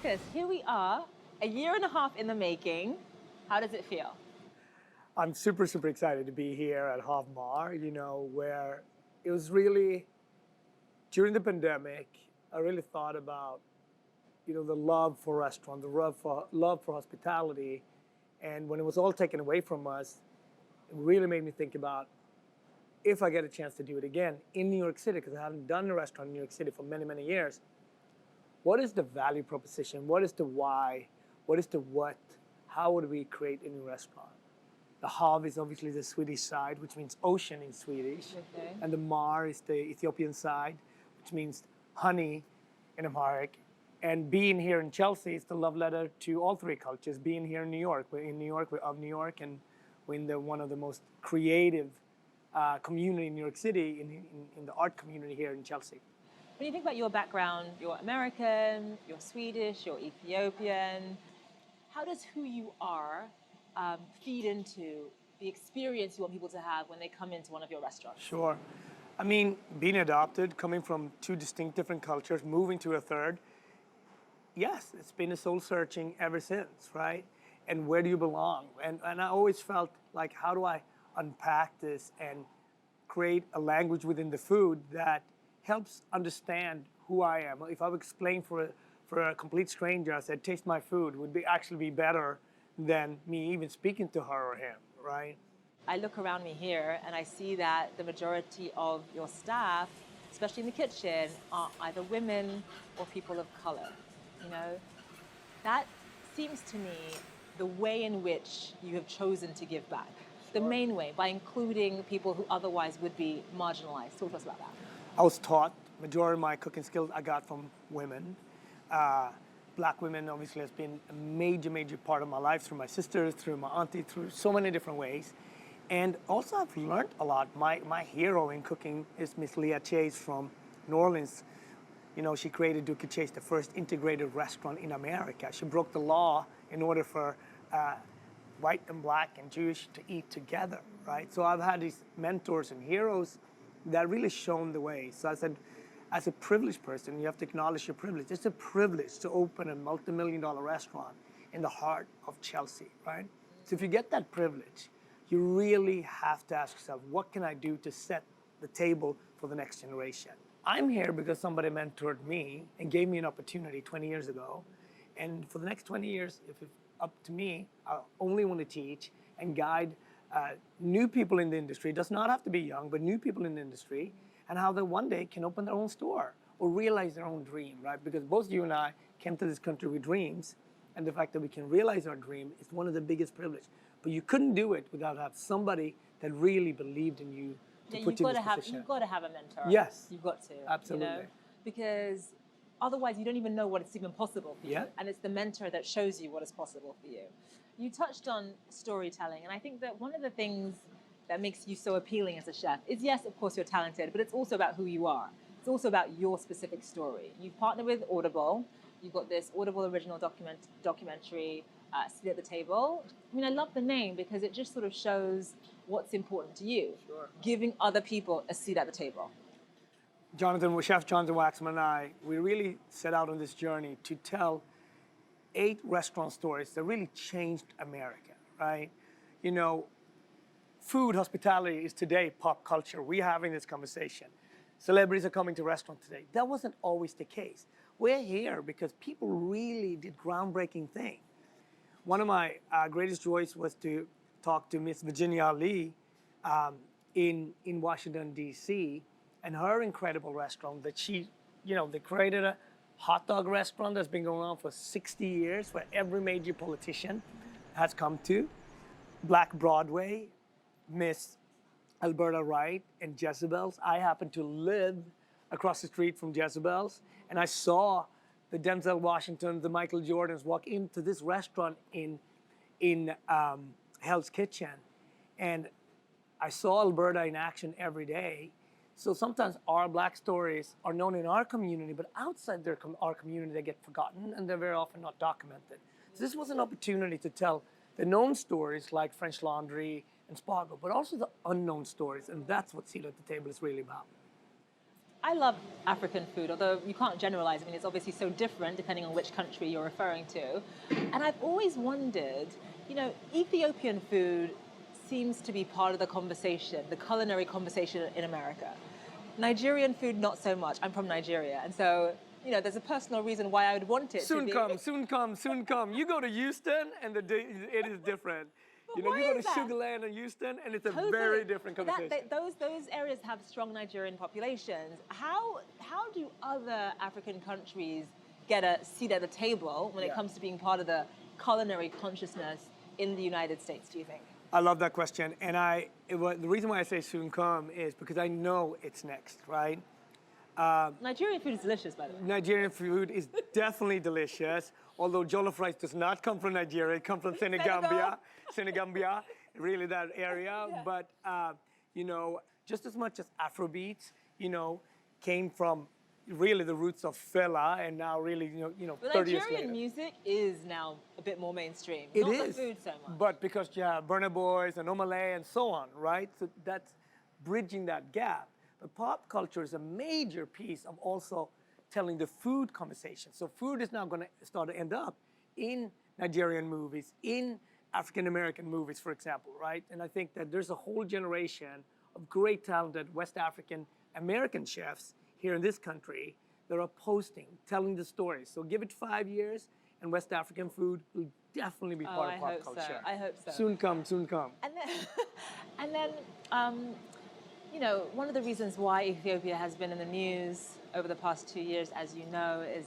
Marcus, here we are, a year and a half in the making. How does it feel? I'm super, super excited to be here at Havmar, where it was really, during the pandemic, I really thought about, the love for restaurant, the love for hospitality. And when it was all taken away from us, it really made me think about if I get a chance to do it again in New York City, because I haven't done a restaurant in New York City for many, many years. What is the value proposition? What is the why? What is the what? How would we create a new restaurant? The Hav is obviously the Swedish side, which means ocean in Swedish. Okay. And the Mar is the Ethiopian side, which means honey in Amharic. And being here in Chelsea is the love letter to all three cultures. Being here in New York, we're of New York, and we're in one of the most creative community in New York City, in the art community here in Chelsea. When you think about your background, you're American, you're Swedish, you're Ethiopian. How does who you are feed into the experience you want people to have when they come into one of your restaurants? Sure. I mean, being adopted, coming from two distinct different cultures, moving to a third, yes, it's been a soul searching ever since, right? And where do you belong? And I always felt like, how do I unpack this and create a language within the food that helps understand who I am? If I would explain for a complete stranger, I said, taste my food, would actually be better than me even speaking to her or him, right? I look around me here and I see that the majority of your staff, especially in the kitchen, are either women or people of color. That seems to me the way in which you have chosen to give back. The main way, by including people who otherwise would be marginalized. Talk to us about that. I was taught, majority of my cooking skills I got from women. Black women obviously has been a major, major part of my life, through my sisters, through my auntie, through so many different ways. And also I've learned a lot. My hero in cooking is Miss Leah Chase from New Orleans. She created Duke Chase, the first integrated restaurant in America. She broke the law in order for white and black and Jewish to eat together, right? So I've had these mentors and heroes that really shown the way. So I said, as a privileged person, you have to acknowledge your privilege. It's a privilege to open a multi-million-dollar restaurant in the heart of Chelsea, right? So if you get that privilege, you really have to ask yourself, what can I do to set the table for the next generation? I'm here because somebody mentored me and gave me an opportunity 20 years ago. And for the next 20 years, if it's up to me, I only want to teach and guide new people in the industry. It does not have to be young, but new people in the industry, and how they one day can open their own store or realize their own dream, right? Because both you and I came to this country with dreams, and the fact that we can realize our dream is one of the biggest privileges. But you couldn't do it without having somebody that really believed in you to put you in this position. You've got to have a mentor. Yes. You've got to. Absolutely. Because otherwise you don't even know what it's even possible for you. Yeah. And it's the mentor that shows you what is possible for you. You touched on storytelling, and I think that one of the things that makes you so appealing as a chef is, yes, of course, you're talented, but it's also about who you are. It's also about your specific story. You've partnered with Audible. You've got this Audible original documentary, Sit at the Table. I mean, I love the name because it just sort of shows what's important to you. Sure. Giving other people a seat at the table. Chef Jonathan Waxman and I, we really set out on this journey to tell 8 restaurant stories that really changed America, right? Food, hospitality is today pop culture. We're having this conversation. Celebrities are coming to restaurants today. That wasn't always the case. We're here because people really did groundbreaking things. One of my greatest joys was to talk to Miss Virginia Ali in Washington, D.C., and her incredible restaurant that they created a hot dog restaurant that's been going on for 60 years, where every major politician has come to. Black Broadway, Miss Alberta Wright, and Jezebel's. I happen to live across the street from Jezebel's, and I saw the Denzel Washington, the Michael Jordans walk into this restaurant in Hell's Kitchen, and I saw Alberta in action every day. So sometimes our black stories are known in our community, but outside our community, they get forgotten and they're very often not documented. So this was an opportunity to tell the known stories like French Laundry and Spago, but also the unknown stories, and that's what Seat at the Table is really about. I love African food, although you can't generalize. I mean, it's obviously so different depending on which country you're referring to. And I've always wondered, Ethiopian food seems to be part of the conversation, the culinary conversation in America. Nigerian food, not so much. I'm from Nigeria, and so there's a personal reason why I would want it Soon to be. come, soon come, soon come. You go to Houston, and it is different. You go to Sugar Land in Houston, and it's a very different conversation. Those areas have strong Nigerian populations. How do other African countries get a seat at the table when it comes to being part of the culinary consciousness in the United States, do you think? I love that question, and the reason why I say soon come is because I know it's next, right? Nigerian food is delicious, by the way. Nigerian food is definitely delicious, although jollof rice does not come from Nigeria. It comes from Senegambia, really that area. Yeah. But, just as much as Afrobeats, came from really the roots of Fela, and now really, 30 years later. Nigerian music is now a bit more mainstream. It not is. The food so much. But because you have Burna Boys and Omale and so on, right? So that's bridging that gap. But pop culture is a major piece of also telling the food conversation. So food is now going to start to end up in Nigerian movies, in African American movies, for example, right? And I think that there's a whole generation of great talented West African American chefs here in this country that are posting, telling the stories. So give it 5 years, and West African food will definitely be part of pop culture. I hope so. Soon come, soon come. And then, one of the reasons why Ethiopia has been in the news over the past 2 years, as you know, is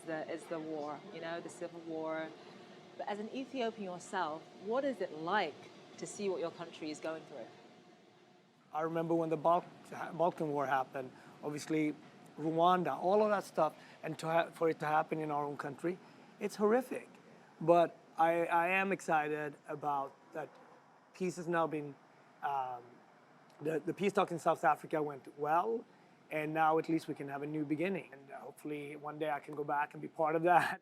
the war, the civil war. But as an Ethiopian yourself, what is it like to see what your country is going through? I remember when the Balkan War happened, obviously Rwanda, all of that stuff, and for it to happen in our own country, it's horrific. But I am excited about that peace has now been, the peace talks in South Africa went well, and now at least we can have a new beginning. And hopefully one day I can go back and be part of that.